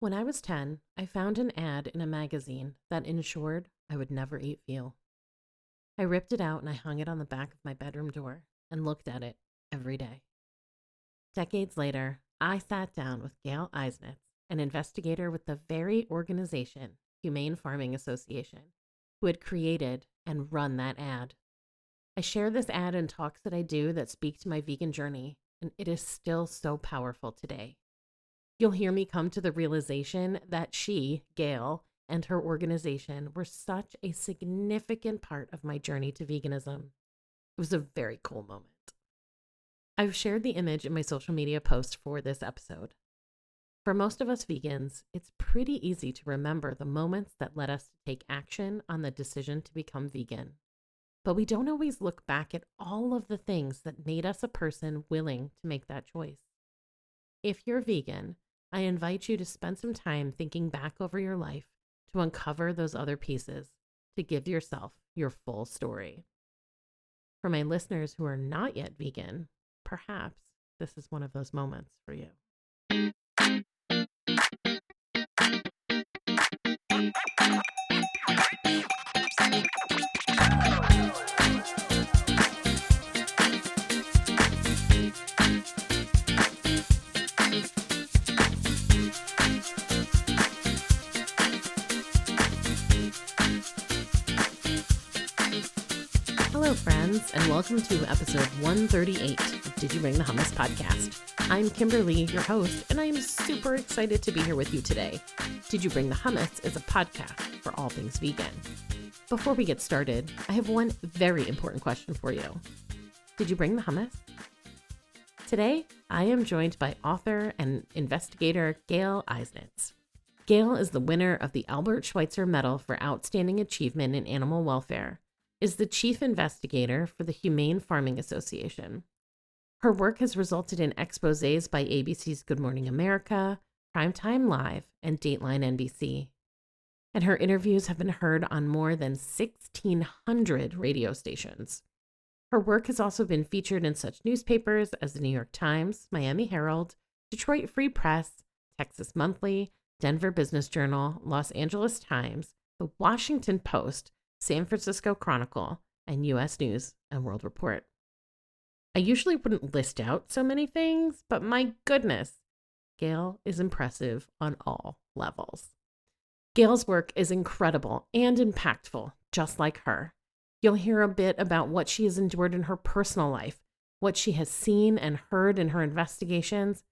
When I was 10, I found an ad in a magazine that ensured I would never eat veal. I ripped it out and I hung it on the back of my bedroom door and looked at it every day. Decades later, I sat down with Gail Eisnitz, an investigator with the very organization, Humane Farming Association, who had created and run that ad. I share this ad in talks that I do that speak to my vegan journey, and it is still so powerful today. You'll hear me come to the realization that she, Gail, and her organization were such a significant part of my journey to veganism. It was a very cool moment. I've shared the image in my social media post for this episode. For most of us vegans, it's pretty easy to remember the moments that led us to take action on the decision to become vegan. But we don't always look back at all of the things that made us a person willing to make that choice. If you're vegan, I invite you to spend some time thinking back over your life to uncover those other pieces, to give yourself your full story. For my listeners who are not yet vegan, perhaps this is one of those moments for you. Hello, friends, and welcome to episode 138 of Did You Bring the Hummus podcast. I'm Kimberly, your host, and I am super excited to be here with you today. Did You Bring the Hummus is a podcast for all things vegan. Before we get started, I have one very important question for you. Did you bring the hummus? Today, I am joined by author and investigator Gail Eisnitz. Gail is the winner of the Albert Schweitzer Medal for Outstanding Achievement in Animal Welfare, is the Chief Investigator for the Humane Farming Association. Her work has resulted in exposés by ABC's Good Morning America, PrimeTime Live, and Dateline NBC. And her interviews have been heard on more than 1,600 radio stations. Her work has also been featured in such newspapers as the New York Times, Miami Herald, Detroit Free Press, Texas Monthly, Denver Business Journal, Los Angeles Times, the Washington Post, San Francisco Chronicle, and U.S. News and World Report. I usually wouldn't list out so many things, but my goodness, Gail is impressive on all levels. Gail's work is incredible and impactful, just like her. You'll hear a bit about what she has endured in her personal life, what she has seen and heard in her investigations,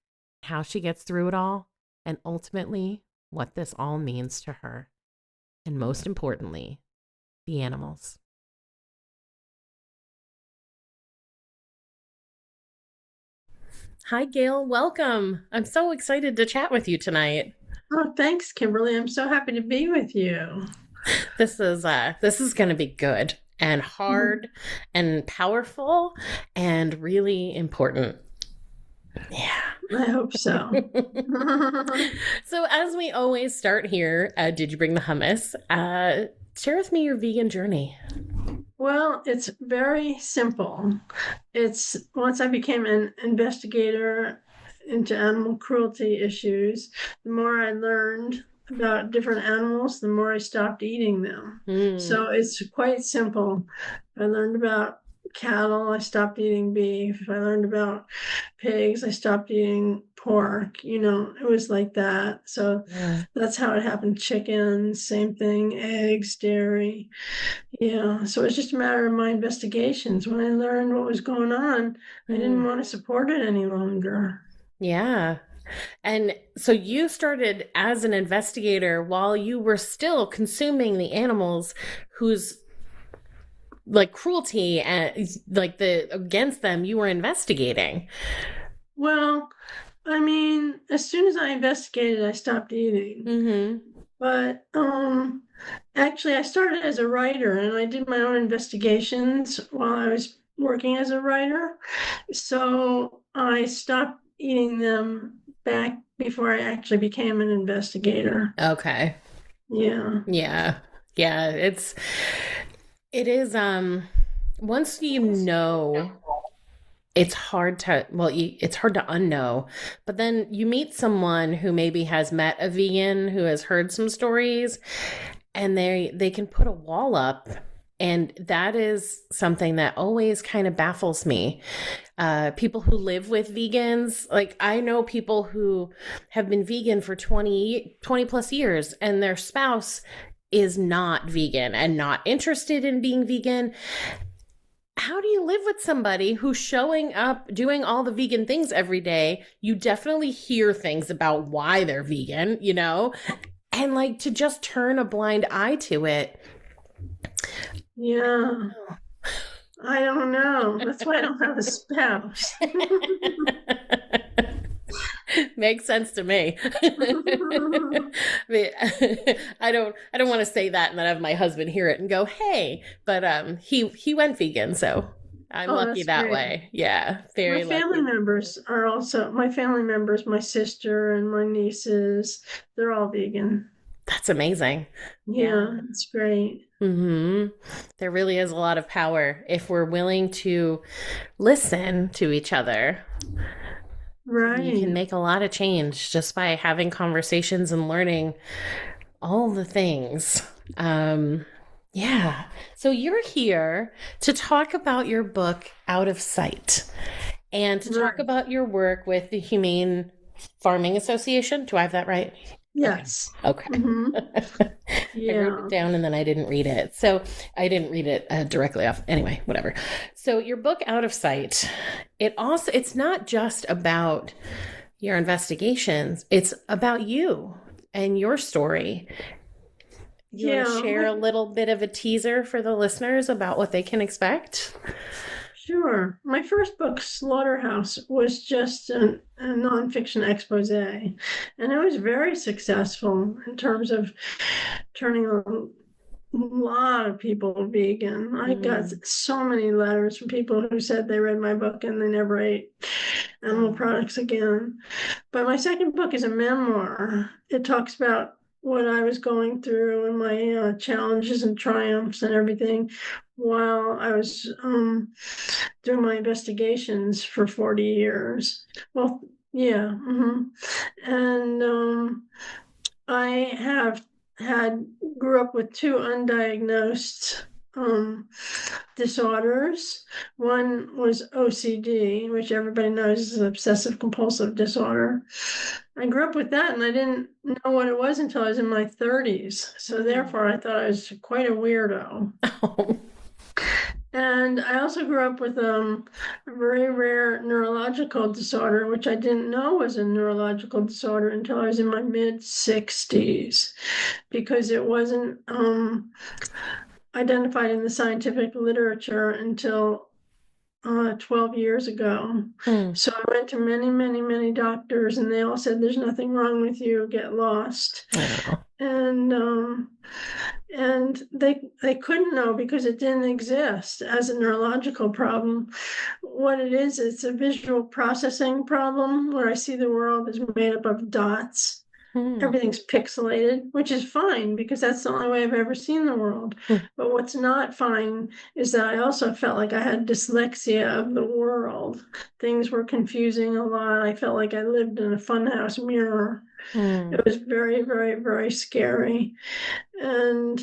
how she gets through it all, and ultimately, what this all means to her. And most importantly, the animals. Hi, Gail. Welcome. I'm so excited to chat with you tonight. Oh, thanks, Kimberly. I'm so happy to be with you. This is going to be good and hard and powerful and really important. Yeah. I hope so. So as we always start here, did you bring the hummus? Share with me your vegan journey. Well, it's very simple. It's once I became an investigator into animal cruelty issues, the more I learned about different animals, the more I stopped eating them. So it's quite simple. I learned about cattle, I stopped eating beef. I learned about pigs, I stopped eating pork. It was like that. So that's how it happened. Chickens, same thing, eggs, dairy. Yeah. So it's just a matter of my investigations. When I learned what was going on, I didn't want to support it any longer. Yeah. And so you started as an investigator while you were still consuming the animals whose cruelty and against them you were investigating. Well, I mean, as soon as I investigated, I stopped eating. Mm-hmm. But actually, I started as a writer, and I did my own investigations while I was working as a writer. So I stopped eating them back before I actually became an investigator. Okay. Yeah. Yeah. Yeah. It is, once you know it's hard to, it's hard to unknow. But then you meet someone who maybe has met a vegan, who has heard some stories, and they can put a wall up. And that is something that always kind of baffles me. People who live with vegans, like I know people who have been vegan for 20 plus years, and their spouse is not vegan and not interested in being vegan. How do you live with somebody who's showing up, doing all the vegan things every day? You definitely hear things about why they're vegan, and like to just turn a blind eye to it. Yeah. I don't know. That's why I don't have a spouse. Makes sense to me. I don't want to say that and then have my husband hear it and go, "Hey," but he went vegan, so I'm lucky that great. way. Yeah, very lucky. My family members, my sister and my nieces, they're all vegan. That's amazing. Yeah, it's great. There really is a lot of power if we're willing to listen to each other. Right. You can make a lot of change just by having conversations and learning all the things. Yeah. So you're here to talk about your book, Out of Sight, and to talk about your work with the Humane Farming Association. Do I have that right? Yes. Okay. Yeah. I wrote it down and then I didn't read it. So I didn't read it directly off. Anyway, whatever. So your book, Out of Sight, it's not just about your investigations. It's about you and your story. You want to share a little bit of a teaser for the listeners about what they can expect? Sure. My first book, Slaughterhouse, was just a nonfiction expose, and it was very successful in terms of turning a lot of people vegan. I got so many letters from people who said they read my book and they never ate animal products again. But my second book is a memoir. It talks about what I was going through and my challenges and triumphs and everything while I was doing my investigations for 40 years. Well, yeah. And I grew up with two undiagnosed disorders. One was OCD, which everybody knows is an obsessive compulsive disorder. I grew up with that and I didn't know what it was until I was in my 30s. So therefore I thought I was quite a weirdo. And I also grew up with a very rare neurological disorder, which I didn't know was a neurological disorder until I was in my mid-60s, because it wasn't identified in the scientific literature until 12 years ago. So I went to many, many, many doctors, and they all said, "There's nothing wrong with you, get lost." And they couldn't know because it didn't exist as a neurological problem. What it is, it's a visual processing problem where I see the world as made up of dots. Everything's pixelated, which is fine because that's the only way I've ever seen the world. But what's not fine is that I also felt like I had dyslexia of the world. Things were confusing a lot. I felt like I lived in a funhouse mirror. It was very, very, very scary. And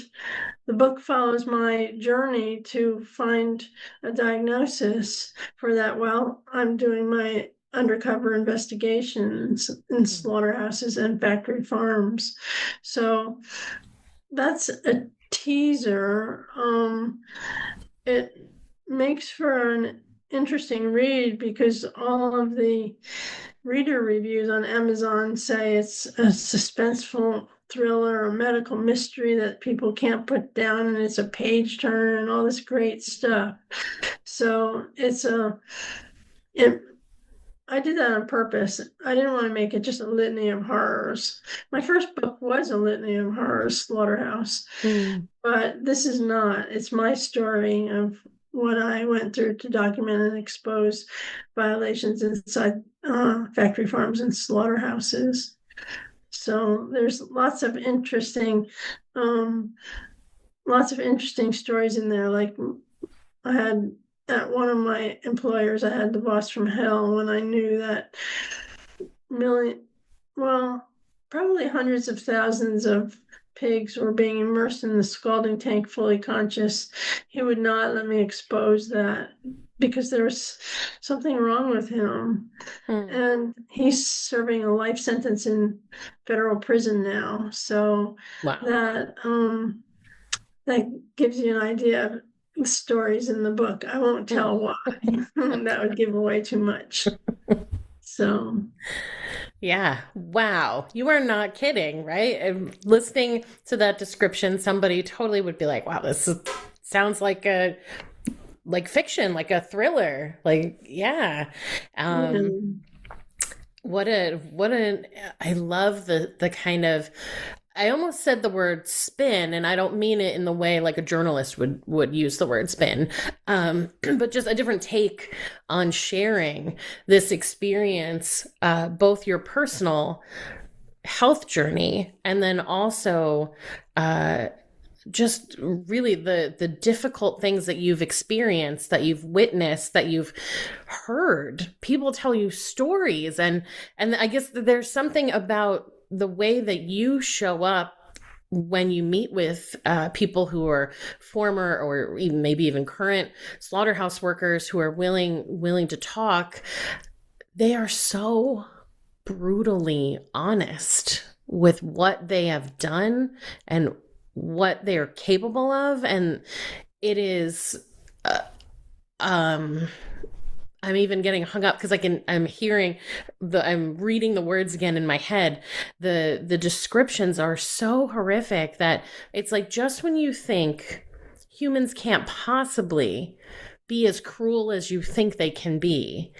the book follows my journey to find a diagnosis for that while I'm doing my undercover investigations in slaughterhouses and factory farms. So that's a teaser. It makes for an interesting read because all of the reader reviews on Amazon say it's a suspenseful thriller or medical mystery that people can't put down, and it's a page turner and all this great stuff. So I did that on purpose. I didn't want to make it just a litany of horrors. My first book was a litany of horrors, Slaughterhouse, but this is not. It's my story of what I went through to document and expose violations inside factory farms and slaughterhouses. So there's lots of interesting stories in there. Like I had at one of my employers, I had the boss from hell when I knew that probably hundreds of thousands of pigs were being immersed in the scalding tank fully conscious. He would not let me expose that because there was something wrong with him. And he's serving a life sentence in federal prison now. So that gives you an idea of the stories in the book. I won't tell why. That would give away too much. So yeah. Wow. You are not kidding, right? And listening to that description, somebody totally would be like, wow, sounds like fiction, like a thriller. Like, yeah. I love the kind of, I almost said the word spin, and I don't mean it in the way like a journalist would use the word spin, but just a different take on sharing this experience, both your personal health journey and then also just really the difficult things that you've experienced, that you've witnessed, that you've heard. People tell you stories, and I guess there's something about the way that you show up when you meet with people who are former or even maybe even current slaughterhouse workers who are willing to talk. They are so brutally honest with what they have done and what they are capable of, and it is I'm even getting hung up because I'm reading the words again in my head. The descriptions are so horrific that it's like, just when you think humans can't possibly be as cruel as you think they can be,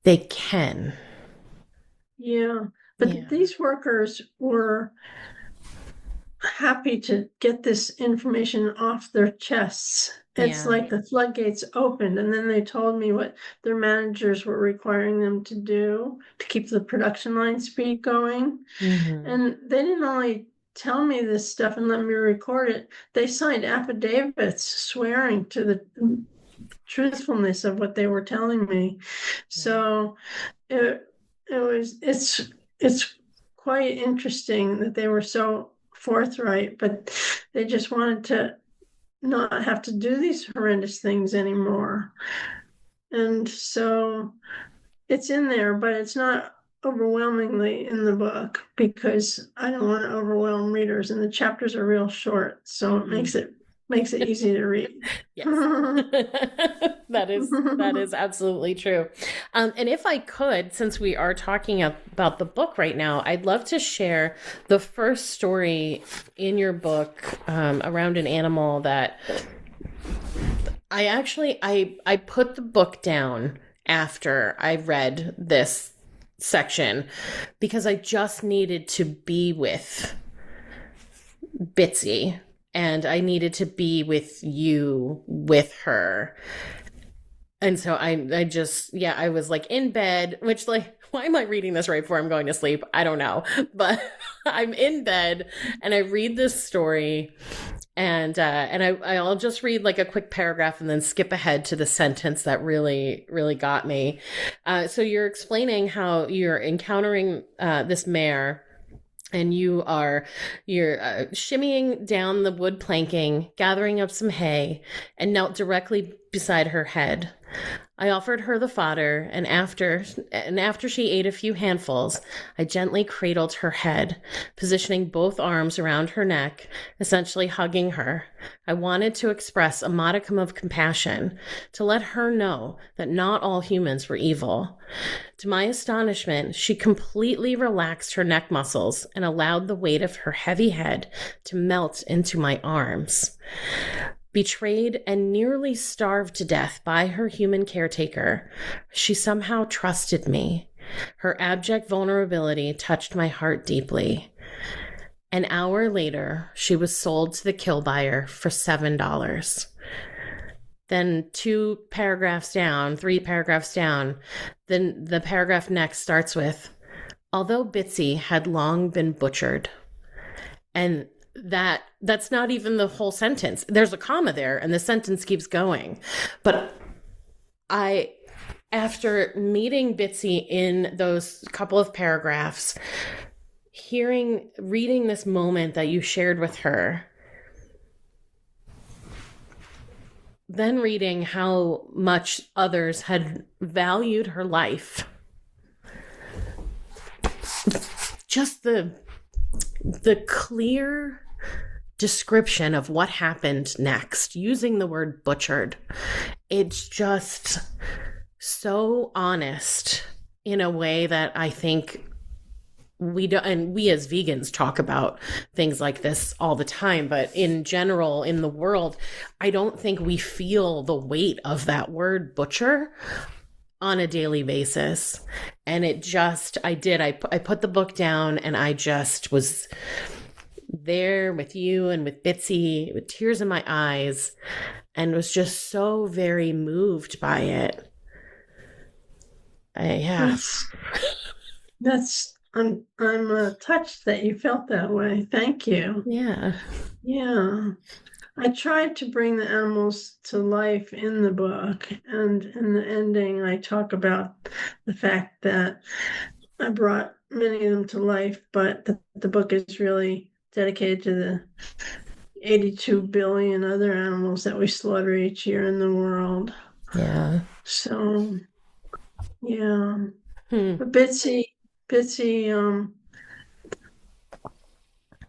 they can. Yeah. But these workers were happy to get this information off their chests. It's like the floodgates opened, and then they told me what their managers were requiring them to do to keep the production line speed going. And they didn't only tell me this stuff and let me record it, they signed affidavits swearing to the truthfulness of what they were telling me. So it's quite interesting that they were so forthright, but they just wanted to not have to do these horrendous things anymore. And so it's in there, but it's not overwhelmingly in the book because I don't want to overwhelm readers, and the chapters are real short, so it makes it easy to read. Yes. That is absolutely true. And if I could, since we are talking about the book right now, I'd love to share the first story in your book around an animal that I put the book down after I read this section because I just needed to be with Bitsy. And I needed to be with you, with her. And so I was like in bed, which, like, why am I reading this right before I'm going to sleep? I don't know. But I'm in bed and I read this story and I'll just read like a quick paragraph and then skip ahead to the sentence that really, really got me. So you're explaining how you're encountering this mare. And you're shimmying down the wood planking, gathering up some hay, and knelt directly beside her head. I offered her the fodder, and after she ate a few handfuls, I gently cradled her head, positioning both arms around her neck, essentially hugging her. I wanted to express a modicum of compassion, to let her know that not all humans were evil. To my astonishment, she completely relaxed her neck muscles and allowed the weight of her heavy head to melt into my arms. Betrayed and nearly starved to death by her human caretaker, she somehow trusted me. Her abject vulnerability touched my heart deeply. An hour later, she was sold to the kill buyer for $7. Then 3 paragraphs down, then the paragraph next starts with, although Bitsy had long been butchered. And that's not even the whole sentence. There's a comma there and the sentence keeps going. But after meeting Bitsy in those couple of paragraphs, reading this moment that you shared with her, then reading how much others had valued her life, just the clear description of what happened next, using the word butchered, it's just so honest in a way that I think we don't, and we as vegans talk about things like this all the time, but in general, in the world, I don't think we feel the weight of that word butcher on a daily basis. And it just, I put the book down and I just was there with you and with Bitsy with tears in my eyes and was just so very moved by it. I'm touched that you felt that way. Thank you. Yeah. I tried to bring the animals to life in the book, and in the ending, I talk about the fact that I brought many of them to life, but the book is really dedicated to the 82 billion other animals that we slaughter each year in the world. Yeah. So, yeah. But Bitsy,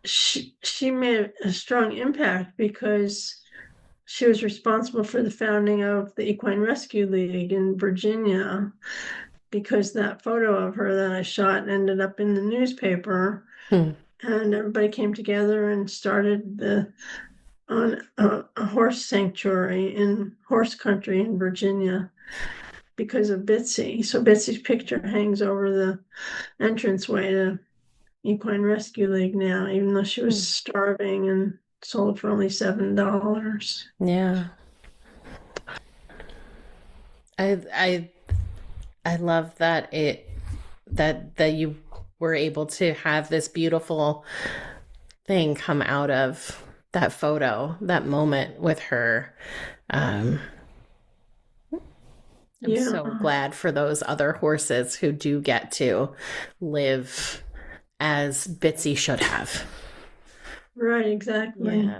she made a strong impact because she was responsible for the founding of the Equine Rescue League in Virginia, because that photo of her that I shot ended up in the newspaper, and everybody came together and started a horse sanctuary in horse country in Virginia because of Bitsy. So Bitsy's picture hangs over the entranceway to Equine Rescue League now, even though she was starving and sold for only $7. Yeah. I love that that you were able to have this beautiful thing come out of that photo, that moment with her. I'm so glad for those other horses who do get to live as Bitsy should have. Right, exactly.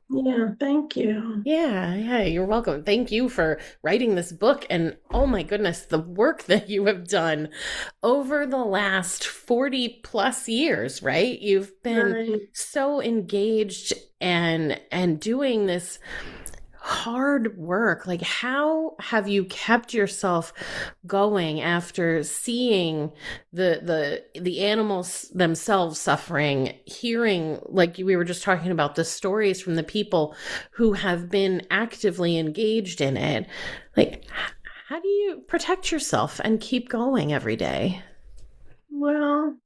Yeah, thank you. Yeah, you're welcome. Thank you for writing this book. And oh my goodness, the work that you have done over the last 40 plus years, right? You've been so engaged and doing this hard work. Like, how have you kept yourself going after seeing the animals themselves suffering, hearing, like we were just talking about, the stories from the people who have been actively engaged in it? Like, how do you protect yourself and keep going every day? Well,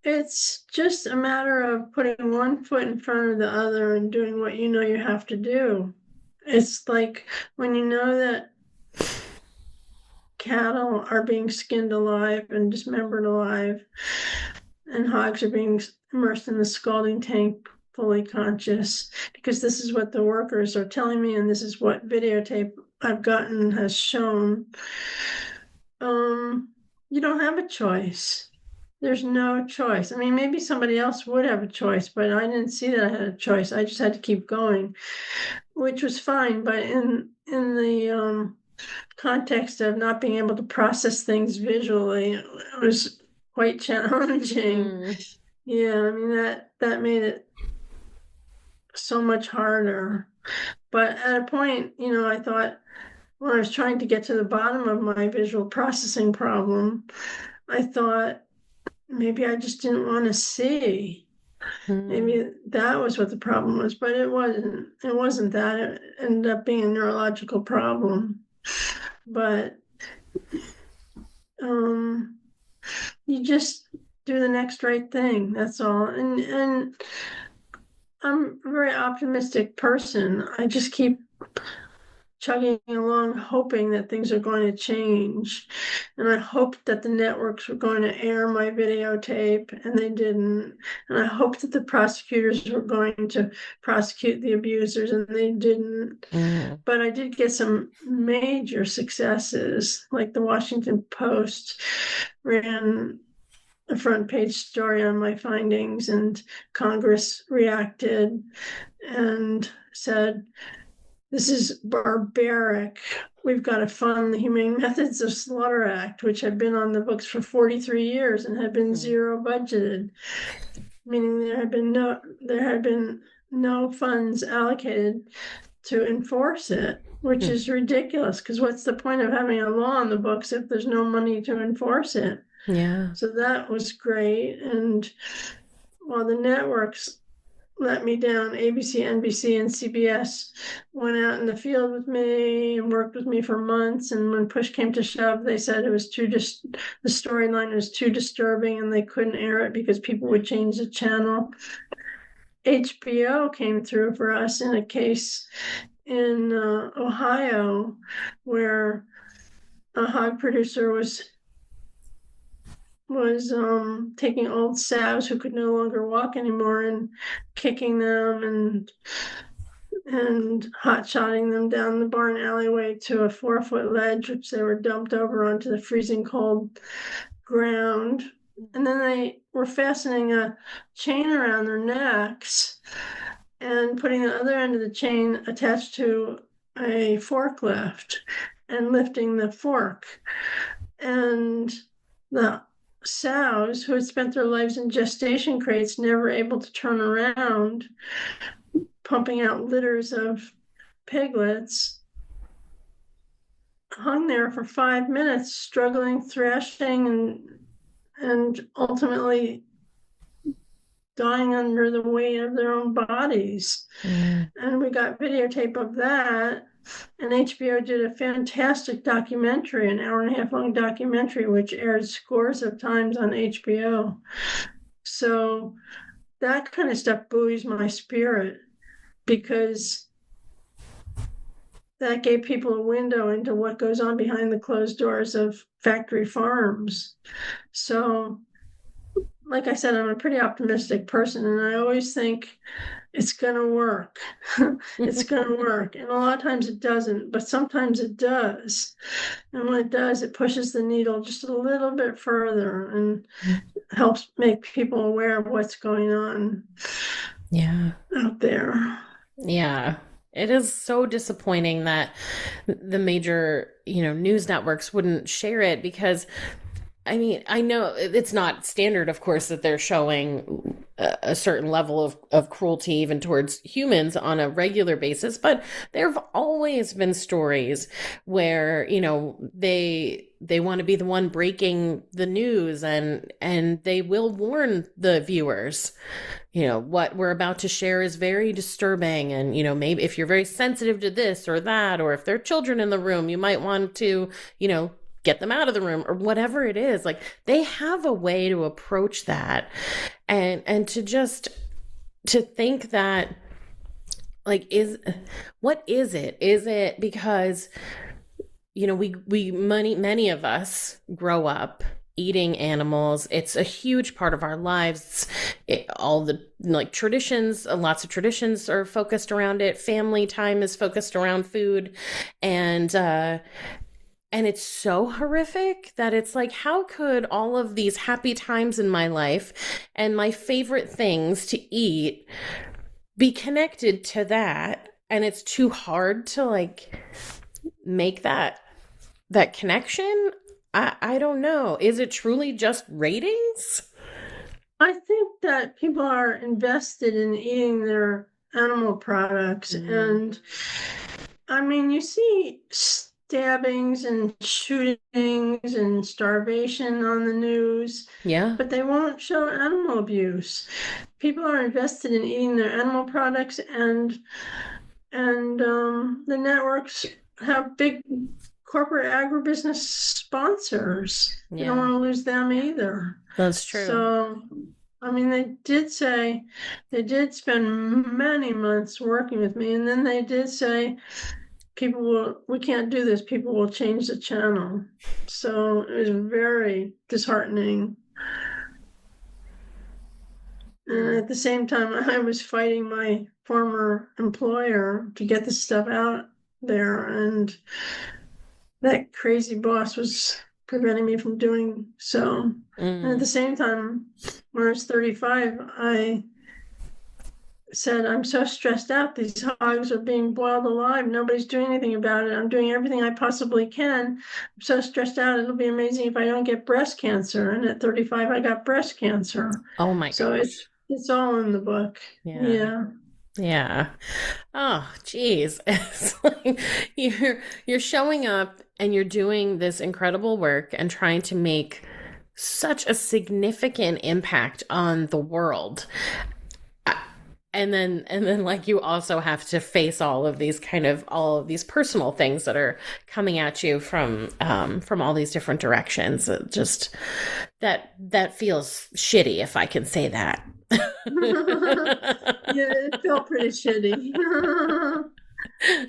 it's just a matter of putting one foot in front of the other and doing what you know you have to do. It's like when you know that cattle are being skinned alive and dismembered alive, and hogs are being immersed in the scalding tank fully conscious, because this is what the workers are telling me, and this is what videotape I've gotten has shown. You don't have a choice. There's no choice. I mean, maybe somebody else would have a choice, but I didn't see that I had a choice. I just had to keep going, which was fine. But in the context of not being able to process things visually, it was quite challenging. Yeah, I mean, that made it so much harder. But at a point, I thought, when I was trying to get to the bottom of my visual processing problem, I thought, maybe I just didn't want to see. Maybe that was what the problem was, but it wasn't. It wasn't that. It ended up being a neurological problem. But you just do the next right thing. That's all. And I'm a very optimistic person. I just keep chugging along, hoping that things are going to change. And I hoped that the networks were going to air my videotape, and they didn't. And I hoped that the prosecutors were going to prosecute the abusers, and they didn't. But I did get some major successes, like the Washington Post ran a front page story on my findings, and Congress reacted and said, "This is barbaric. We've got to fund the Humane Methods of Slaughter Act," which had been on the books for 43 years and had been zero budgeted, meaning there had been no funds allocated to enforce it, which is ridiculous, because what's the point of having a law on the books if there's no money to enforce it? Yeah. So that was great. And while the networks let me down, ABC, NBC, and CBS went out in the field with me and worked with me for months. And when push came to shove, they said it was the storyline was too disturbing and they couldn't air it because people would change the channel. HBO came through for us in a case in Ohio where a hog producer was taking old sows who could no longer walk anymore and kicking them and hot-shotting them down the barn alleyway to a 4-foot ledge, which they were dumped over onto the freezing cold ground. And then they were fastening a chain around their necks and putting the other end of the chain attached to a forklift and lifting the fork. And the sows who had spent their lives in gestation crates, never able to turn around, pumping out litters of piglets, hung there for 5 minutes, struggling, thrashing, and ultimately dying under the weight of their own bodies. And we got videotape of that. And HBO did a fantastic documentary, an 1.5 hour long documentary, which aired scores of times on HBO. So that kind of stuff buoys my spirit, because that gave people a window into what goes on behind the closed doors of factory farms. So, like I said, I'm a pretty optimistic person, and I always think it's going to work. It's going to work. And a lot of times it doesn't, but sometimes it does. And when it does, it pushes the needle just a little bit further and helps make people aware of what's going on out there. Yeah. It is so disappointing that the major, news networks wouldn't share it, because I mean, I know it's not standard, of course, that they're showing a certain level of cruelty even towards humans on a regular basis, but there have always been stories where, they want to be the one breaking the news, and they will warn the viewers, what we're about to share is very disturbing, and, maybe if you're very sensitive to this or that, or if there are children in the room, you might want to, get them out of the room, or whatever it is. Like, they have a way to approach that, and to think that, like, what is it? Is it because, many of us grow up eating animals? It's a huge part of our lives. All the traditions, lots of traditions are focused around it. Family time is focused around food, and it's so horrific that it's like, how could all of these happy times in my life and my favorite things to eat be connected to that? And it's too hard to make that connection. I don't know. Is it truly just ratings? I think that people are invested in eating their animal products. And I mean, you see stabbings and shootings and starvation on the news. Yeah. But they won't show animal abuse. People are invested in eating their animal products, and the networks have big corporate agribusiness sponsors. You don't want to lose them either. That's true. So, I mean, they did spend many months working with me, and then they did say, we can't do this, people will change the channel. So it was very disheartening. And at the same time, I was fighting my former employer to get this stuff out there, and that crazy boss was preventing me from doing so. And at the same time, when I was 35, I said, I'm so stressed out. These hogs are being boiled alive. Nobody's doing anything about it. I'm doing everything I possibly can. I'm so stressed out. It'll be amazing if I don't get breast cancer. And at 35, I got breast cancer. Oh my gosh. So it's all in the book. Yeah. Yeah. Oh, geez. It's like you're showing up and you're doing this incredible work and trying to make such a significant impact on the world. And then like you also have to face all of these personal things that are coming at you from all these different directions. Just that feels shitty, if I can say that. Yeah, it felt pretty shitty.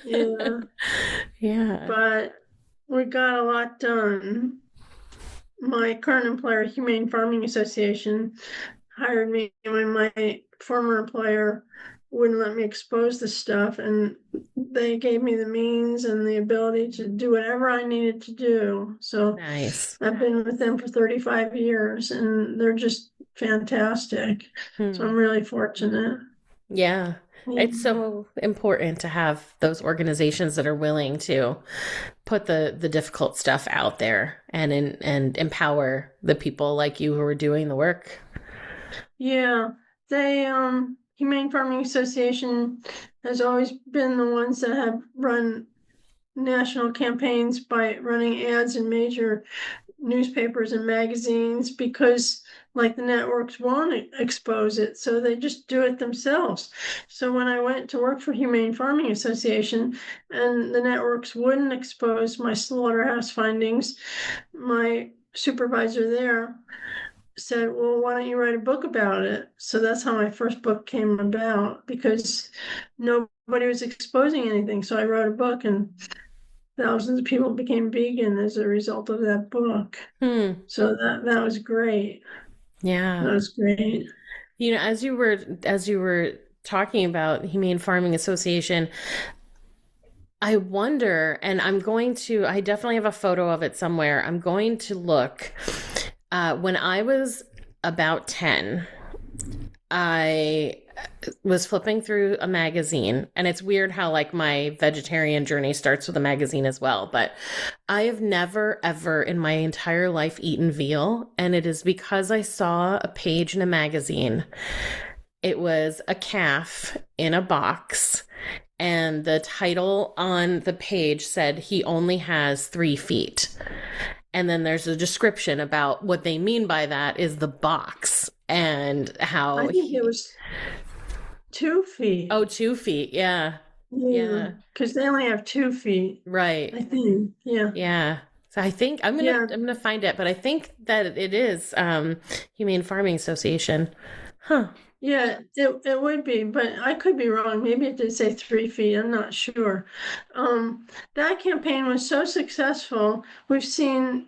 Yeah. Yeah. But we got a lot done. My current employer, Humane Farming Association, hired me when my former employer wouldn't let me expose the stuff, and they gave me the means and the ability to do whatever I needed to do. So nice. I've been with them for 35 years, and they're just fantastic. So I'm really fortunate. Yeah. It's so important to have those organizations that are willing to put the difficult stuff out there and empower the people like you who are doing the work. Yeah, they Humane Farming Association has always been the ones that have run national campaigns by running ads in major newspapers and magazines, because like the networks won't expose it, so they just do it themselves. So when I went to work for Humane Farming Association and the networks wouldn't expose my slaughterhouse findings, my supervisor there said, well, why don't you write a book about it? So that's how my first book came about, because nobody was exposing anything. So I wrote a book, and thousands of people became vegan as a result of that book. So that was great. Yeah. That was great. You know, as you were talking about Humane Farming Association, I wonder, and I definitely have a photo of it somewhere. I'm going to look. When I was about 10, I was flipping through a magazine, and it's weird how like my vegetarian journey starts with a magazine as well, but I have never ever in my entire life eaten veal, and it is because I saw a page in a magazine. It was a calf in a box, and the title on the page said he only has 3 feet. And then there's a description about what they mean by that is the box and how I think it was 2 feet. Oh, 2 feet. Yeah. Yeah. Because they only have 2 feet. Right. I think. Yeah. Yeah. So I think I'm gonna find it, but I think that it is Humane Farming Association. Huh. Yeah, it would be, but I could be wrong. Maybe it did say 3 feet. I'm not sure. That campaign was so successful. We've seen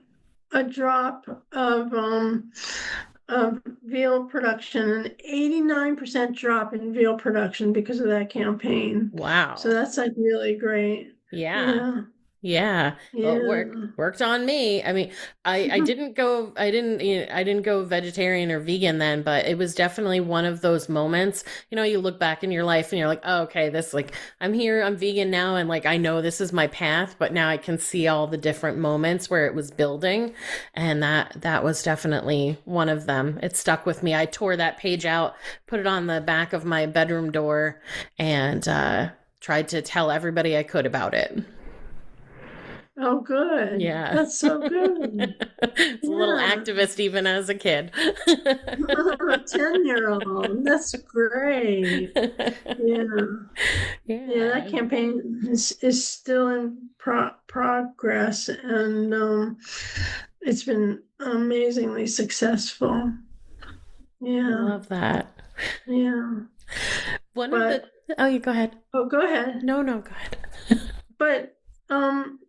a drop of veal production, an 89% drop in veal production because of that campampign. Wow. So that's like really great. Yeah. Yeah. Well, it worked on me. I mean, I didn't go vegetarian or vegan then, but it was definitely one of those moments, you know, you look back in your life and you're like, oh, okay, this like, I'm here, I'm vegan now. And like, I know this is my path, but now I can see all the different moments where it was building. And that was definitely one of them. It stuck with me. I tore that page out, put it on the back of my bedroom door, and tried to tell everybody I could about it. Oh, good. Yeah. That's so good. It's a little activist even as a kid. A 10-year-old. That's great. Yeah. Yeah, that campaign is still in progress, and it's been amazingly successful. Yeah. I love that. Yeah. Oh, you go ahead. Oh, go ahead. No, go ahead. But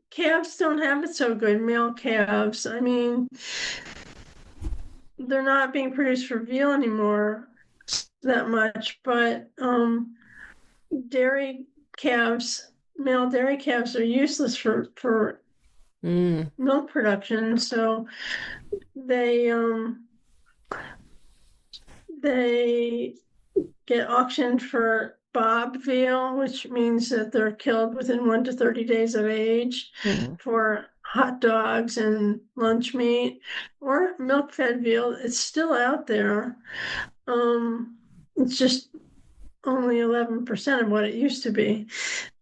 calves don't have it so good, male calves. I mean, they're not being produced for veal anymore that much, but dairy calves, male dairy calves are useless for milk production. So they get auctioned for bob veal, which means that they're killed within 1 to 30 days of age for hot dogs and lunch meat, or milk-fed veal. It's still out there. It's just only 11% of what it used to be.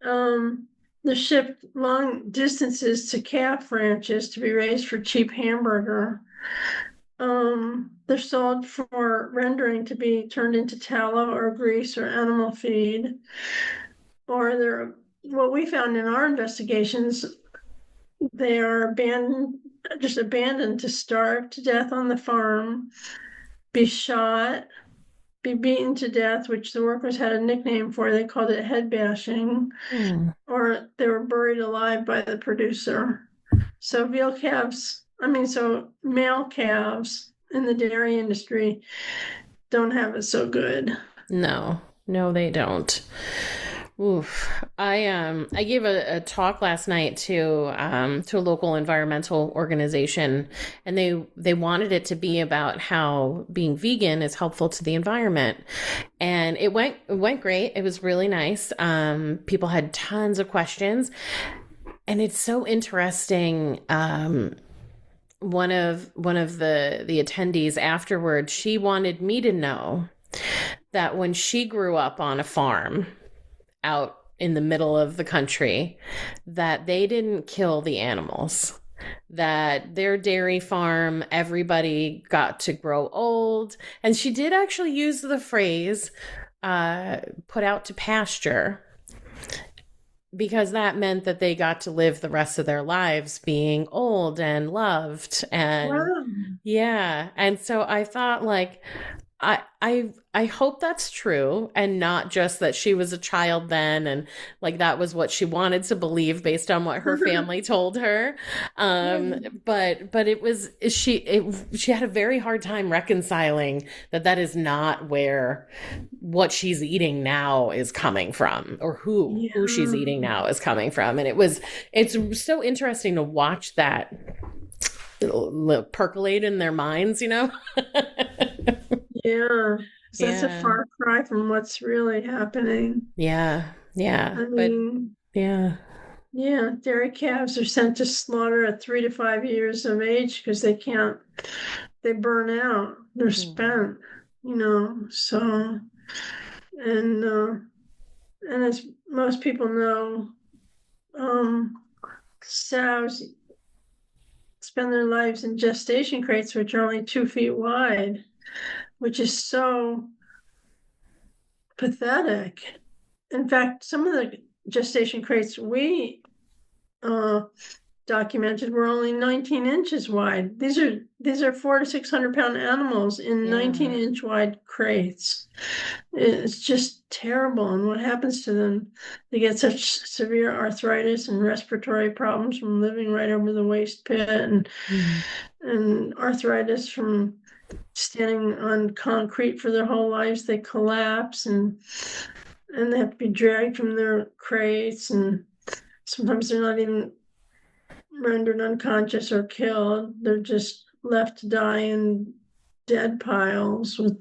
They're shipped long distances to calf ranches to be raised for cheap hamburger. They're sold for rendering to be turned into tallow or grease or animal feed. Or they're, what we found in our investigations, they are just abandoned to starve to death on the farm, be shot, be beaten to death, which the workers had a nickname for. They called it head bashing, or they were buried alive by the producer. So male calves in the dairy industry don't have it so good. No, they don't. Oof. I gave a talk last night to a local environmental organization, and they wanted it to be about how being vegan is helpful to the environment. And it went great. It was really nice. People had tons of questions, and it's so interesting. One of the attendees afterwards, she wanted me to know that when she grew up on a farm out in the middle of the country, that they didn't kill the animals, that their dairy farm, everybody got to grow old. And she did actually use the phrase, put out to pasture, because that meant that they got to live the rest of their lives being old and loved. And wow. Yeah. And so I thought, like, I hope that's true, and not just that she was a child then and like that was what she wanted to believe based on what her family told her. But it was she had a very hard time reconciling that is not where what she's eating now is coming from, or who she's eating now is coming from. And it's so interesting to watch that percolate in their minds, you know. Yeah. So that's a far cry from what's really happening. Yeah. I mean, dairy calves are sent to slaughter at 3 to 5 years of age because they burn out. They're spent, you know. So, and as most people know, sows spend their lives in gestation crates, which are only 2 feet wide, which is so pathetic. In fact, some of the gestation crates we documented were only 19 inches wide. These are 400 to 600 pound animals in 19-inch wide crates. It's just terrible. And what happens to them? They get such severe arthritis and respiratory problems from living right over the waste pit, and arthritis from standing on concrete for their whole lives. They collapse and they have to be dragged from their crates, and sometimes they're not even rendered unconscious or killed. They're just left to die in dead piles with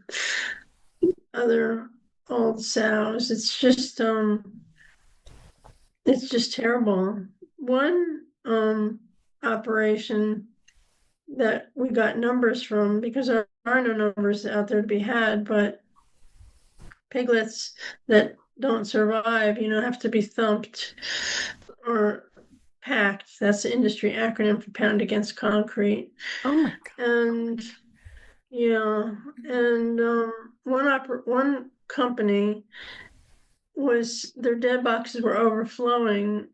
other old sows. It's just terrible. One operation that we got numbers from, because there are no numbers out there to be had, but piglets that don't survive, have to be thumped or packed. That's the industry acronym for pound against concrete. Oh my God. And one company their dead boxes were overflowing,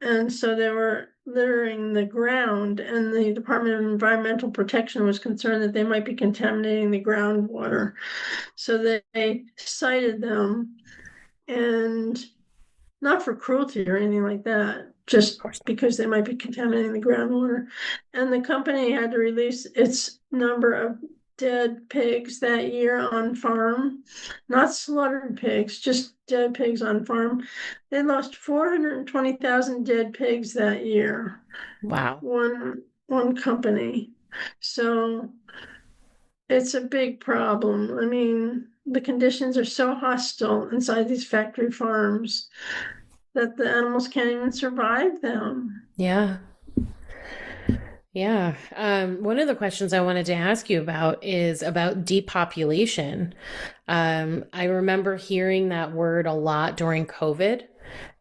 and so they were littering the ground, and the Department of Environmental Protection was concerned that they might be contaminating the groundwater. So they cited them, and not for cruelty or anything like that, just because they might be contaminating the groundwater. And the company had to release its number of dead pigs that year on farm, not slaughtered pigs, just dead pigs on farm. They lost 420,000 dead pigs that year. Wow. One company. So it's a big problem. I mean, the conditions are so hostile inside these factory farms that the animals can't even survive them. Yeah. Yeah. One of the questions I wanted to ask you about is about depopulation. I remember hearing that word a lot during COVID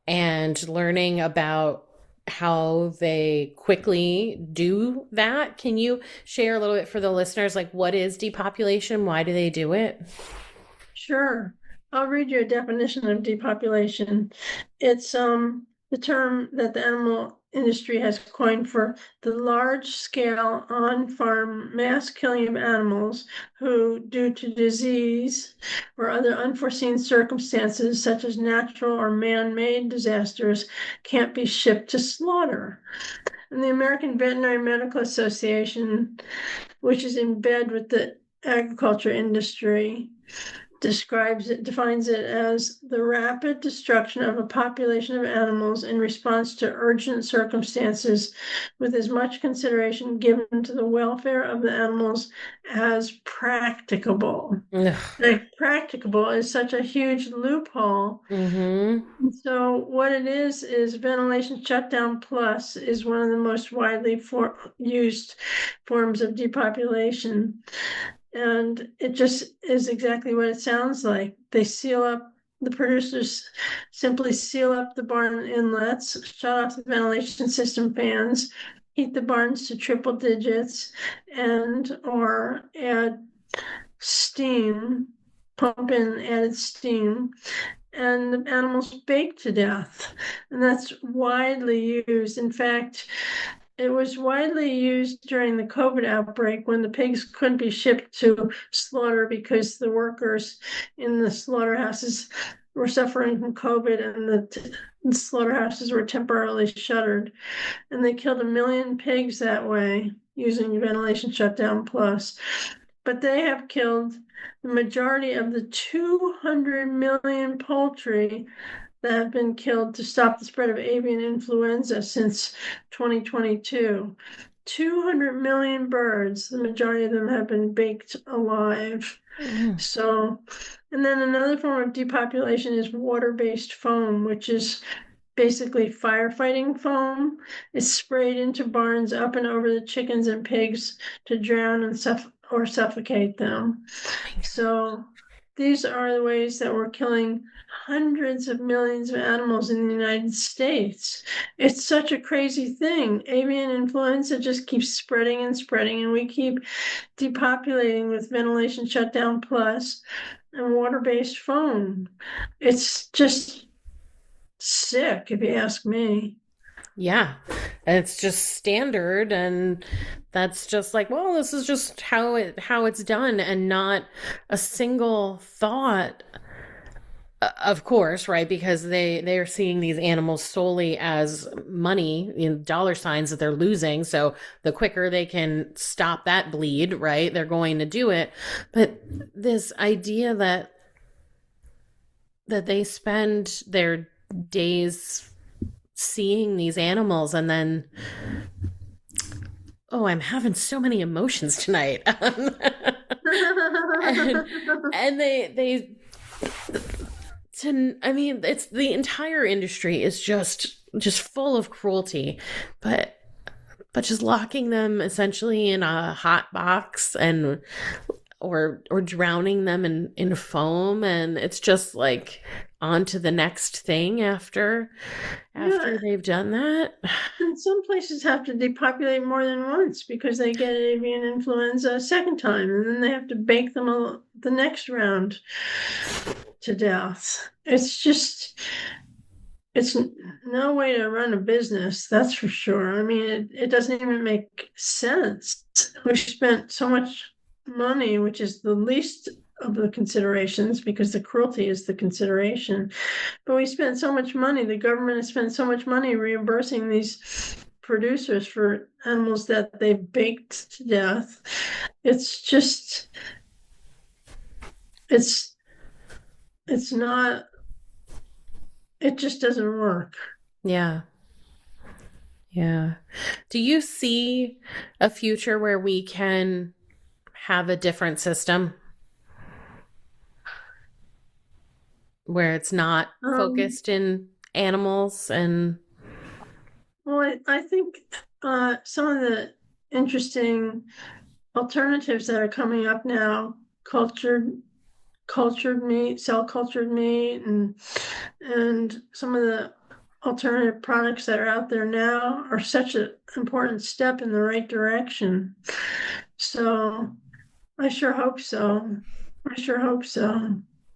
and learning about how they quickly do that. Can you share a little bit for the listeners? Like, what is depopulation? Why do they do it? Sure. I'll read you a definition of depopulation. It's the term that the animal industry has coined for the large-scale on-farm mass killing of animals who, due to disease or other unforeseen circumstances, such as natural or man-made disasters, can't be shipped to slaughter. And the American Veterinary Medical Association, which is in bed with the agriculture industry, defines it as the rapid destruction of a population of animals in response to urgent circumstances, with as much consideration given to the welfare of the animals as practicable. Like, practicable is such a huge loophole. Mm-hmm. So what it is ventilation shutdown plus is one of the most widely used forms of depopulation. And it just is exactly what it sounds like. The producers simply seal up the barn inlets, shut off the ventilation system fans, heat the barns to triple digits, or add steam, pump in added steam, and the animals bake to death. And that's widely used. In fact, it was widely used during the COVID outbreak when the pigs couldn't be shipped to slaughter because the workers in the slaughterhouses were suffering from COVID and the slaughterhouses were temporarily shuttered. And they killed 1 million pigs that way using ventilation shutdown plus. But they have killed the majority of the 200 million poultry that have been killed to stop the spread of avian influenza since 2022. 200 million birds, the majority of them have been baked alive. So, and then another form of depopulation is water-based foam, which is basically firefighting foam. It's sprayed into barns up and over the chickens and pigs to drown and suffocate them. So these are the ways that we're killing hundreds of millions of animals in the United States. It's such a crazy thing. Avian influenza just keeps spreading and spreading, and we keep depopulating with ventilation shutdown plus and water-based foam. It's just sick, if you ask me. Yeah, it's just standard, and that's just like, well, this is just how it's done, and not a single thought. Of course, right? Because they are seeing these animals solely as money, dollar signs that they're losing. So the quicker they can stop that bleed, right, they're going to do it. But this idea that they spend their days seeing these animals and then, oh, I'm having so many emotions tonight. and it's the entire industry is just full of cruelty, but just locking them essentially in a hot box and or drowning them in foam, and it's just like on to the next thing after they've done that. And some places have to depopulate more than once because they get avian influenza a second time, and then they have to bake them the next round to death. It's no way to run a business, that's for sure. I mean, it doesn't even make sense. We've spent so much money, which is the least of the considerations, because the cruelty is the consideration. But we spend so much money, the government has spent so much money reimbursing these producers for animals that they've baked to death. It's just, it's not, it just doesn't work. Yeah. Yeah. Do you see a future where we can have a different system? Where it's not focused in animals and... Well, I think some of the interesting alternatives that are coming up now, cultured meat, cell cultured meat, and some of the alternative products that are out there now are such an important step in the right direction. So I sure hope so.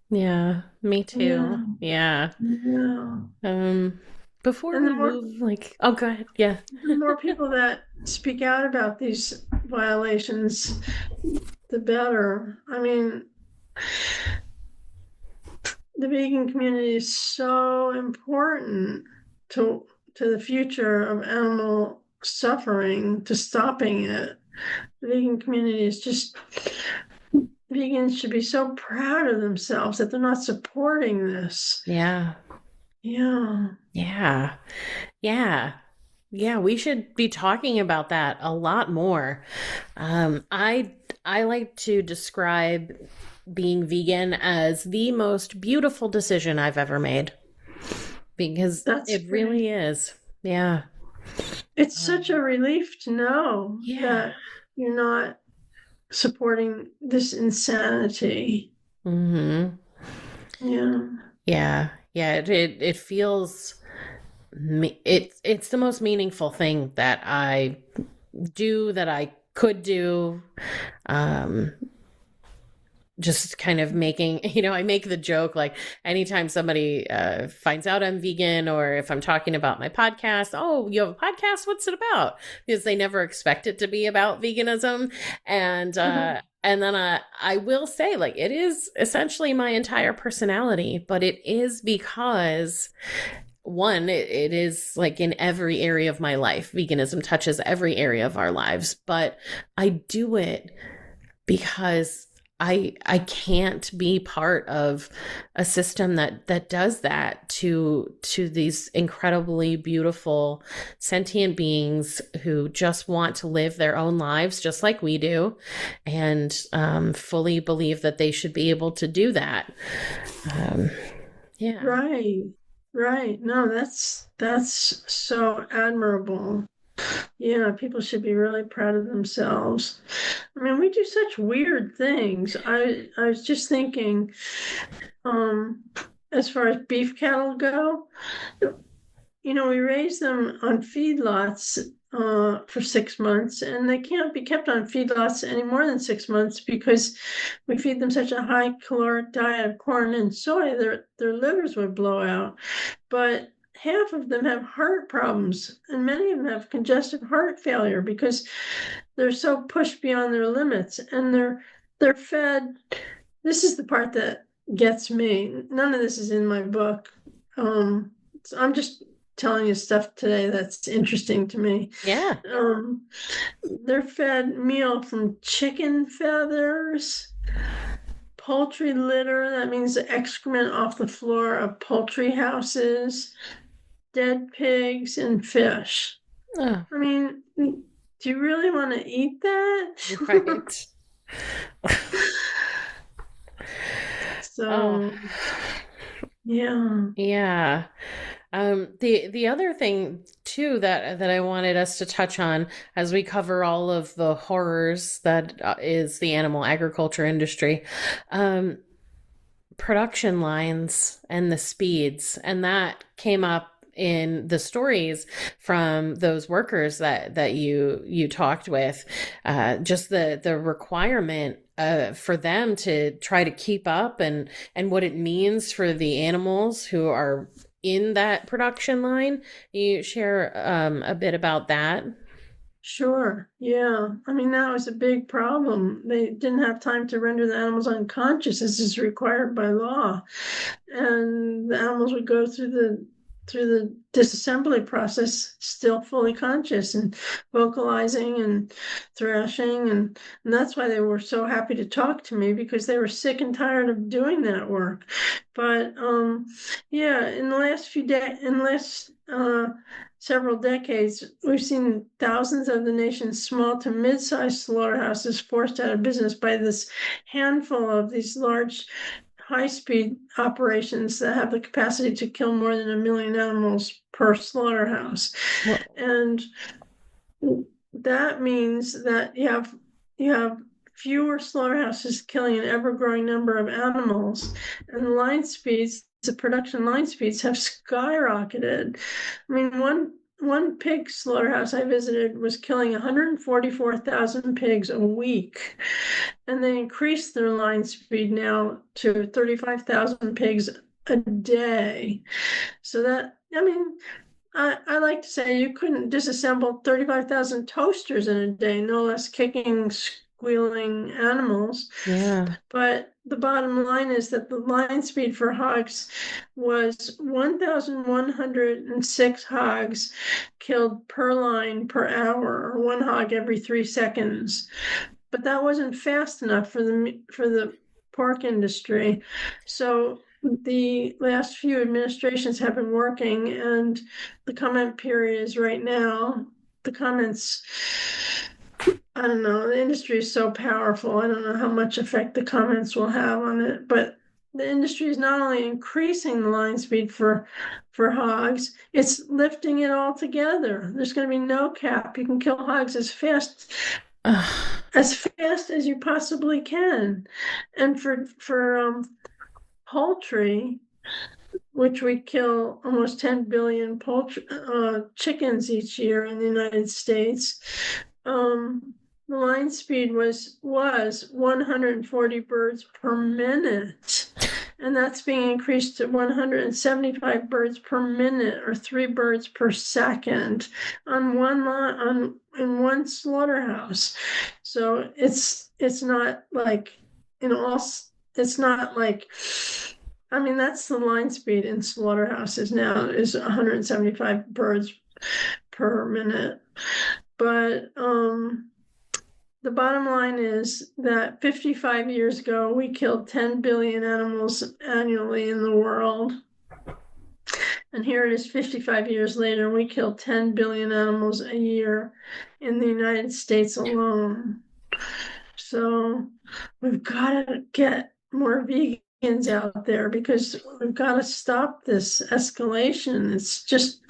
Yeah, me too. Yeah. Before we move, oh, go ahead. Yeah. The more people that speak out about these violations, the better. I mean, the vegan community is so important to the future of animal suffering, to stopping it. The vegan community is just, vegans should be so proud of themselves that they're not supporting this. Yeah. Yeah. Yeah. Yeah. Yeah, we should be talking about that a lot more. I like to describe being vegan as the most beautiful decision I've ever made, because it really is. Yeah. It's such a relief to know that you're not supporting this insanity. Mm-hmm. Yeah. Yeah. Yeah. It feels, it's the most meaningful thing that I do, that I could do. Just kind of making, I make the joke, like anytime somebody finds out I'm vegan, or if I'm talking about my podcast, oh, you have a podcast? What's it about? Because they never expect it to be about veganism. And then I will say, like, it is essentially my entire personality, but it is because, one, it is like in every area of my life. Veganism touches every area of our lives, but I do it because I can't be part of a system that does that to these incredibly beautiful sentient beings who just want to live their own lives just like we do, and fully believe that they should be able to do that. Yeah. Right. No, that's so admirable. Yeah, people should be really proud of themselves. I mean, we do such weird things. I was just thinking, as far as beef cattle go, we raise them on feedlots for 6 months, and they can't be kept on feedlots any more than 6 months because we feed them such a high caloric diet of corn and soy, their livers would blow out. But half of them have heart problems, and many of them have congestive heart failure because they're so pushed beyond their limits, and they're fed. This is the part that gets me. None of this is in my book. So I'm just telling you stuff today that's interesting to me. Yeah. They're fed meal from chicken feathers, poultry litter, that means the excrement off the floor of poultry houses, dead pigs, and fish. I mean, do you really want to eat that? Right. So, yeah. Yeah. The other thing too that I wanted us to touch on as we cover all of the horrors that is the animal agriculture industry, production lines and the speeds, and that came up in the stories from those workers that you talked with, just the requirement for them to try to keep up, and what it means for the animals who are in that production line. You share a bit about that? Sure. Yeah. I mean, that was a big problem. They didn't have time to render the animals unconscious as is required by law. And the animals would go through the disassembly process still fully conscious and vocalizing and thrashing, and that's why they were so happy to talk to me, because they were sick and tired of doing that work. But yeah, in the last several decades, we've seen thousands of the nation's small to mid-sized slaughterhouses forced out of business by this handful of these large high-speed operations that have the capacity to kill more than 1 million animals per slaughterhouse. Well, And that means that you have fewer slaughterhouses killing an ever-growing number of animals, and the production line speeds have skyrocketed. I mean, one pig slaughterhouse I visited was killing 144,000 pigs a week, and they increased their line speed now to 35,000 pigs a day. So that, I mean, I like to say you couldn't disassemble 35,000 toasters in a day, no less kicking, squealing animals. yeah. But the bottom line is that the line speed for hogs was 1,106 hogs killed per line per hour, or one hog every 3 seconds. But that wasn't fast enough for the pork industry. So the last few administrations have been working, and the comment period is right now. The comments, I don't know, the industry is so powerful. I don't know how much effect the comments will have on it, but the industry is not only increasing the line speed for hogs, it's lifting it all together. There's going to be no cap. You can kill hogs as fast as you possibly can. And for poultry, which we kill almost 10 billion chickens each year in the United States, the line speed was 140 birds per minute. And that's being increased to 175 birds per minute, or 3 birds per second on in one slaughterhouse. So it's not like it's not like, I mean, that's the line speed in slaughterhouses now, is 175 birds per minute. But the bottom line is that 55 years ago, we killed 10 billion animals annually in the world. And here it is 55 years later, we kill 10 billion animals a year in the United States alone. So we've got to get more vegans out there, because we've got to stop this escalation. It's just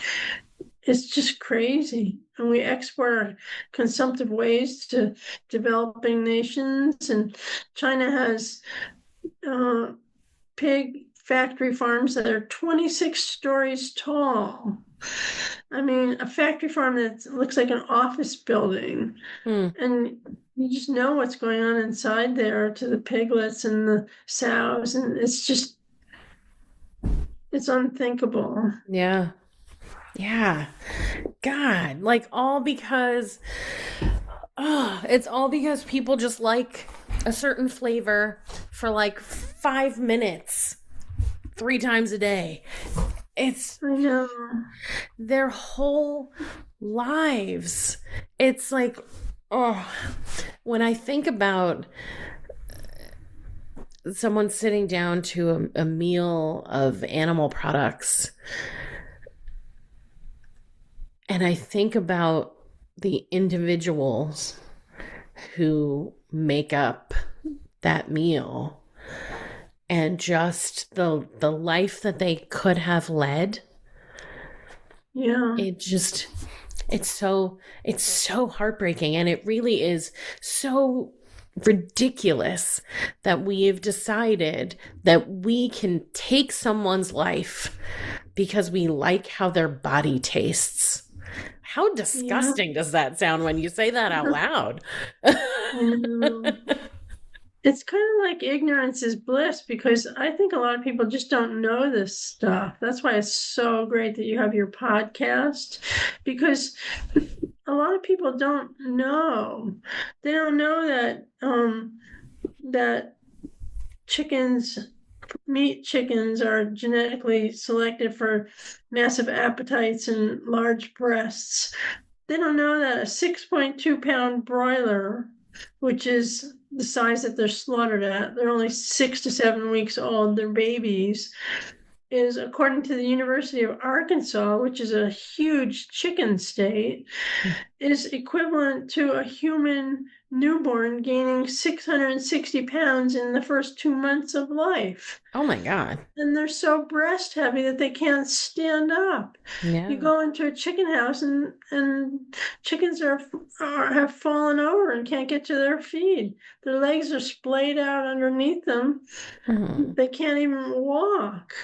crazy. And we export our consumptive waste to developing nations. And China has pig factory farms that are 26 stories tall. I mean, a factory farm that looks like an office building. And you just know what's going on inside there to the piglets and the sows. And it's unthinkable. Yeah. Yeah. God, like all because it's all because people just like a certain flavor for like 5 minutes 3 times a day. I know. Their whole lives. It's like, when I think about someone sitting down to a meal of animal products, and I think about the individuals who make up that meal and just the life that they could have led. Yeah. It's so heartbreaking, and it really is so ridiculous that we have decided that we can take someone's life because we like how their body tastes. How disgusting does that sound when you say that out loud? It's kind of like ignorance is bliss, because I think a lot of people just don't know this stuff. That's why it's so great that you have your podcast, because a lot of people don't know. They don't know that meat chickens are genetically selected for massive appetites and large breasts. They don't know that a 6.2-pound broiler, which is the size that they're slaughtered at, they're only 6 to 7 weeks old, they're babies, is, according to the University of Arkansas, which is a huge chicken state, is equivalent to a human newborn gaining 660 pounds in the first 2 months of life. Oh my God. And they're so breast heavy that they can't stand up. Yeah. You go into a chicken house and chickens have fallen over and can't get to their feed. Their legs are splayed out underneath them. Mm-hmm. They can't even walk.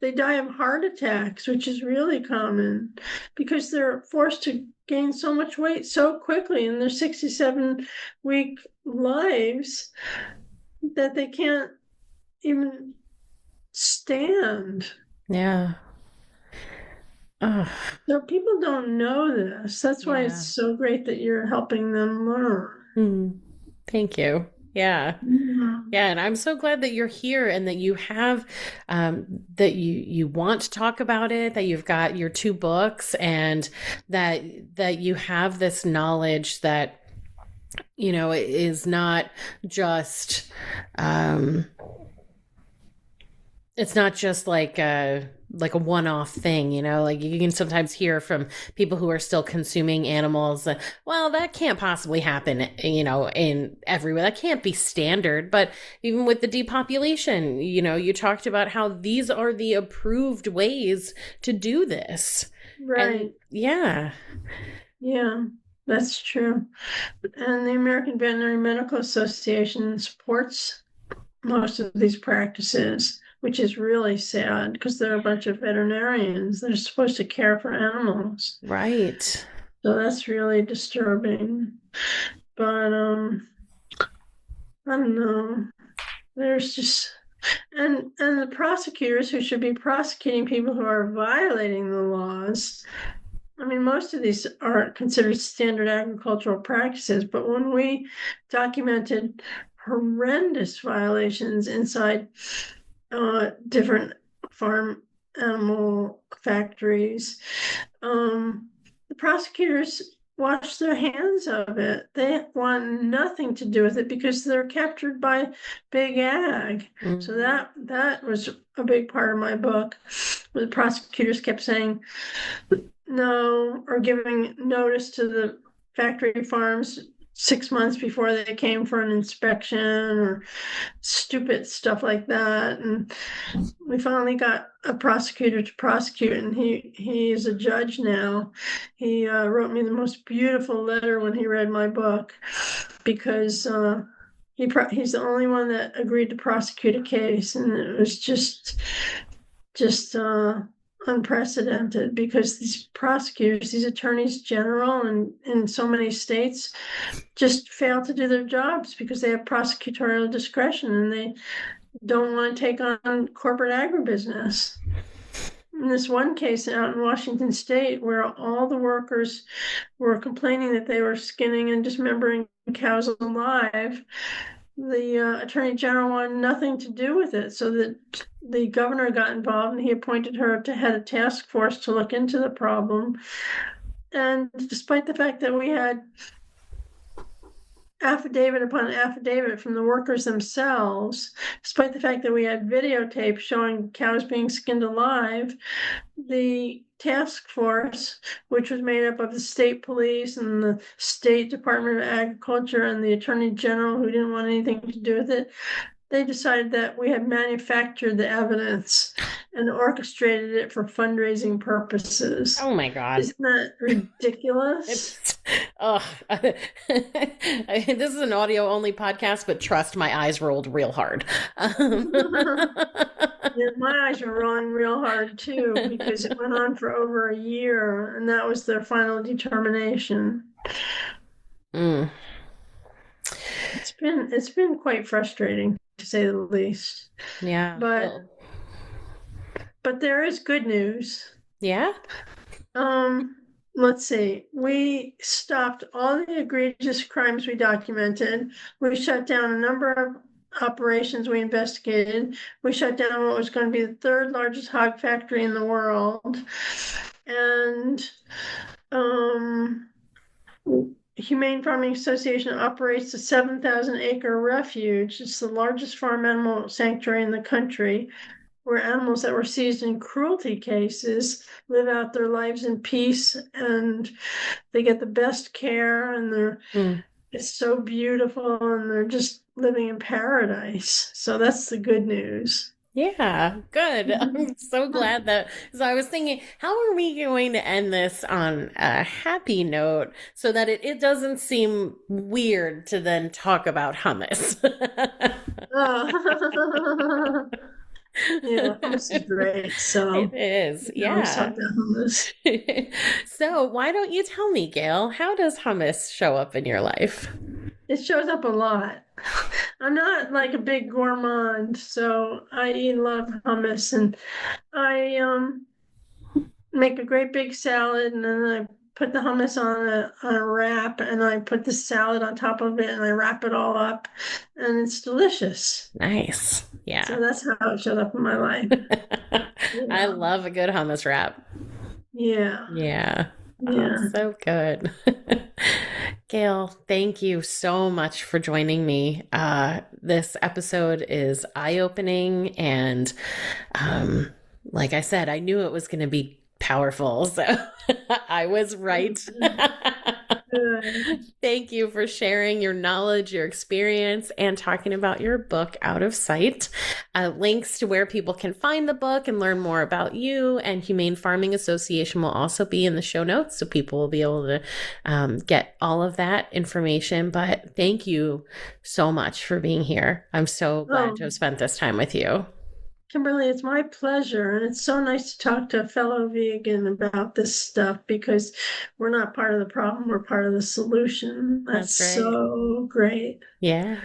They die of heart attacks, which is really common because they're forced to gain so much weight so quickly in their 67-week lives that they can't even stand. Yeah. Ugh. So people don't know this. That's why it's so great that you're helping them learn. Thank you. Yeah. Yeah. And I'm so glad that you're here and that you have, that you want to talk about it, that you've got your 2 books and that you have this knowledge that, you know, it is not just, it's not just like a one-off thing, you know, like you can sometimes hear from people who are still consuming animals. Well, that can't possibly happen, you know, in everywhere. That can't be standard. But even with the depopulation, you know, you talked about how these are the approved ways to do this. Right. And yeah. Yeah, that's true. And the American Veterinary Medical Association supports most of these practices, which is really sad because they're a bunch of veterinarians that are supposed to care for animals. Right. So that's really disturbing. But I don't know. There's just and the prosecutors who should be prosecuting people who are violating the laws. I mean, most of these are considered standard agricultural practices, but when we documented horrendous violations inside different farm animal factories, the prosecutors wash their hands of it. They want nothing to do with it because they're captured by big ag. Mm-hmm. So that was a big part of my book. The prosecutors kept saying no, or giving notice to the factory farms 6 months before they came for an inspection, or stupid stuff like that. And we finally got a prosecutor to prosecute, and he is a judge now. He wrote me the most beautiful letter when he read my book, because he's the only one that agreed to prosecute a case, and it was just unprecedented, because these prosecutors, these attorneys general in so many states, just fail to do their jobs because they have prosecutorial discretion and they don't want to take on corporate agribusiness. In this one case out in Washington State, where all the workers were complaining that they were skinning and dismembering cows alive, the attorney general wanted nothing to do with it, so that the governor got involved and he appointed her to head a task force to look into the problem. And despite the fact that we had affidavit upon affidavit from the workers themselves, despite the fact that we had videotape showing cows being skinned alive, the task force, which was made up of the state police and the state Department of Agriculture and the attorney general, who didn't want anything to do with it, they decided that we had manufactured the evidence and orchestrated it for fundraising purposes. Oh my God. Isn't that ridiculous? This is an audio only podcast, but trust, my eyes rolled real hard. Yeah, my eyes were rolling real hard too, because it went on for over a year, and that was their final determination. It's been quite frustrating, to say the least. Yeah. But there is good news. Yeah. let's see, we stopped all the egregious crimes we documented. We shut down a number of operations we investigated. We shut down what was going to be the third largest hog factory in the world. And Humane Farming Association operates a 7,000-acre refuge. It's the largest farm animal sanctuary in the country, where animals that were seized in cruelty cases live out their lives in peace, and they get the best care, and it's so beautiful, and they're just living in paradise. So that's the good news. Yeah, good. I'm so glad that, so I was thinking, how are we going to end this on a happy note so that it doesn't seem weird to then talk about hummus? Yeah, hummus is great. So it is. Yeah. Hummus. So why don't you tell me, Gail, how does hummus show up in your life? It shows up a lot. I'm not like a big gourmand, so I eat a lot of hummus, and I make a great big salad, and then I put the hummus on a wrap, and I put the salad on top of it, and I wrap it all up, and it's delicious. Nice. Yeah. So that's how it showed up in my life. I love a good hummus wrap. Yeah. Yeah. Yeah. Oh, so good. Gail, thank you so much for joining me. This episode is eye-opening, and like I said, I knew it was going to be powerful, so I was right. Thank you for sharing your knowledge, your experience, and talking about your book, Out of Sight. Links to where people can find the book and learn more about you and Humane Farming Association will also be in the show notes, so people will be able to get all of that information. But thank you so much for being here. I'm so glad to have spent this time with you. Kimberly, it's my pleasure, and it's so nice to talk to a fellow vegan about this stuff, because we're not part of the problem, we're part of the solution. That's right. So great. Yeah.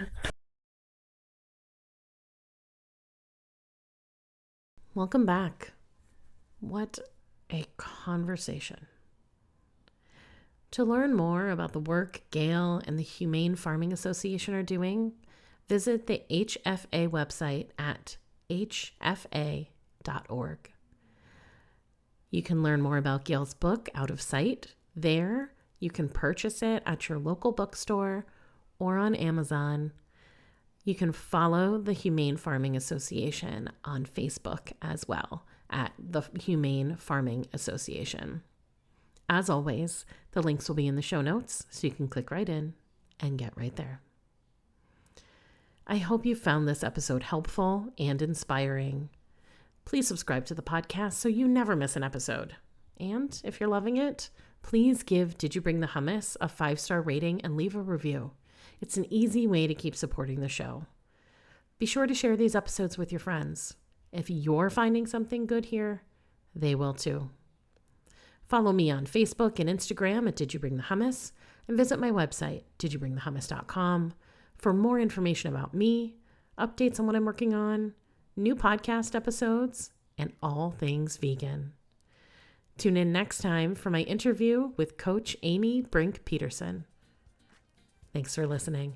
Welcome back. What a conversation. To learn more about the work Gail and the Humane Farming Association are doing, visit the HFA website at hfa.org. You can learn more about Gail's book, Out of Sight. There, you can purchase it at your local bookstore or on Amazon. You can follow the Humane Farming Association on Facebook as well, at the Humane Farming Association. As always, the links will be in the show notes, so you can click right in and get right there. I hope you found this episode helpful and inspiring. Please subscribe to the podcast so you never miss an episode. And if you're loving it, please give Did You Bring the Hummus a 5-star rating and leave a review. It's an easy way to keep supporting the show. Be sure to share these episodes with your friends. If you're finding something good here, they will too. Follow me on Facebook and Instagram at Did You Bring the Hummus, and visit my website, didyouBringTheHummus.com, for more information about me, updates on what I'm working on, new podcast episodes, and all things vegan. Tune in next time for my interview with Coach Amy Brink-Peterson. Thanks for listening.